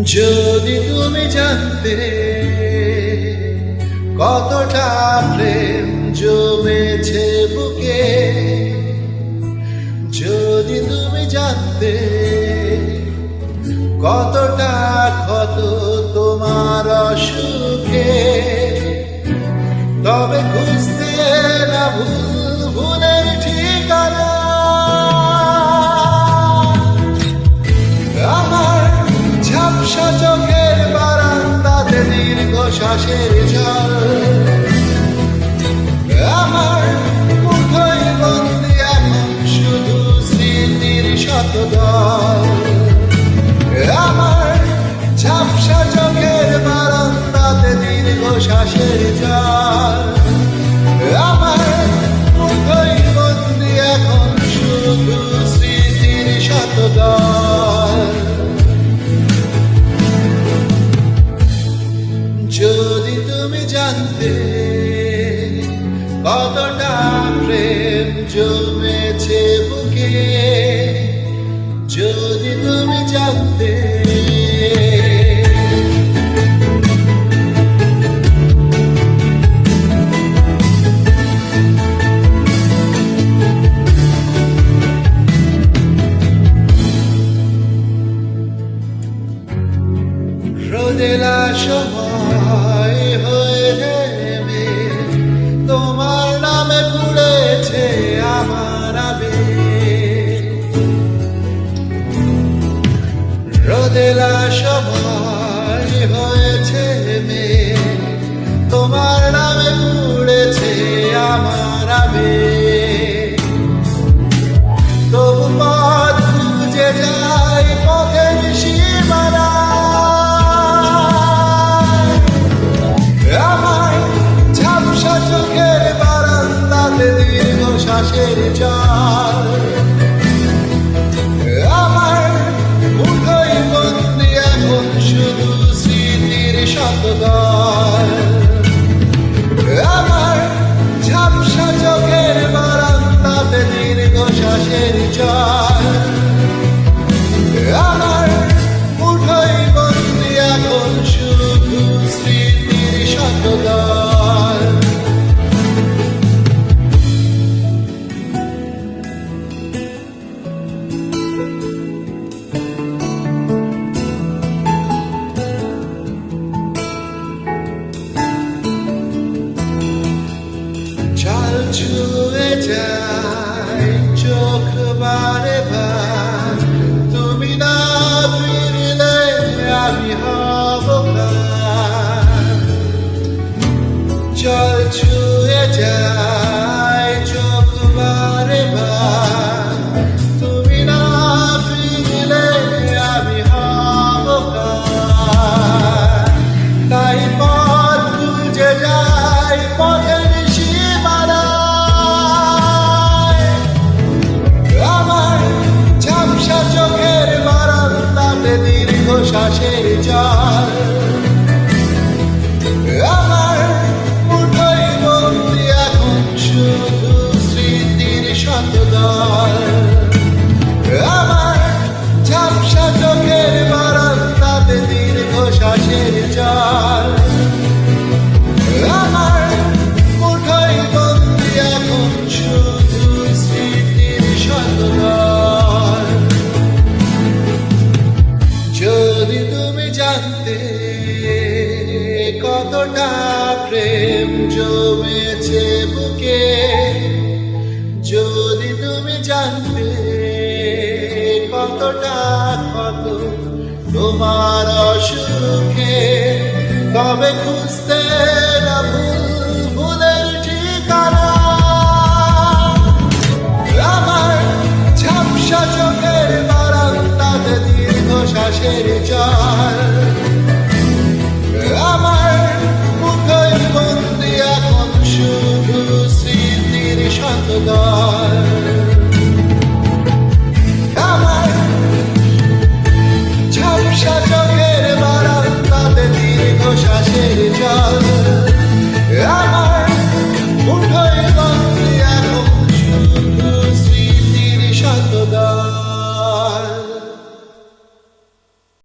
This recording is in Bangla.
যদি তুমি জানতে কতটা প্রেম জমেছে বুকে, যদি তুমি জানতে কতটা ক্ষত তোমার অসুখে, তবে খুঁজতে না ভুলের ঠিকানা। আমার ঝাপসা চোখের বারান্দাতে দীর্ঘ শ্বাসের জল, আমার মুঠোয় বন্দি এখন শুধু স্মৃতির শতদল। আমার ঝাপসা চোখের বারান্দাতে দীর্ঘ শ্বাসের জল, আমার মুঠোয় বন্দি এখন শুধু স্মৃতির শতদল। যদি তুমি জানতে কতটা প্রেম জমেছে বুকে, যদি তুমি জানতে। রোদেলা সময় হয়ে নেমে তোমার নামে পুড়েছে আমার আবেগ। রোদেলা সময় হয়েছে মেঘ, তোমার নামে পুড়েছে আমার আবেগ। তবু পথ খুঁজে যাই পথের সীমানা, আমার ঝাপসা চোখের বারান্দাতে দীর্ঘ শ্বাসের জল, আমার মুঠোয় বন্দি এখন শুধু স্মৃতির শতদল। আমার ঝাপসা চোখের বারান্দাতে দীর্ঘ শ্বাসের জল, আমার মুঠোয় বন্দি এখন শুধু স্মৃতির শতদল। জল ছুঁয়ে যায় চোখ বারে বার, তুমি না ফিরলে আমি হব কার। জল ছুঁয়ে যায় চোখ বারে বার, তুমি না ফিরলে আমি হব কার। তাই পথ খুঁজে যায় পথের সীমানায়, আমার ঝাপসা চোখের বারান্দাতে দীর্ঘ শ্বাসের জল, আমার মুঠোয় বন্দি এখন শুধু স্মৃতির শতদল। আমার ঝাপসা চোখের বারান্দাতে দীর্ঘ শ্বাসের জল, আমার মুঠোয় বন্দি এখন শুধু স্মৃতির শতদল। যদি তুমি জানতে কতটা প্রেম জমেছে বুকে, যদি তুমি জানতে কতটা ক্ষত তোমার অসুখে, তবে খুঁজতে না ভুলের ঠিকানা। আমার ঝাপসা চোখের বারান্দাতে দীর্ঘ শ্বাসের জল, আমার মুঠোয় বন্দি এখন শুধু স্মৃতির শতদল।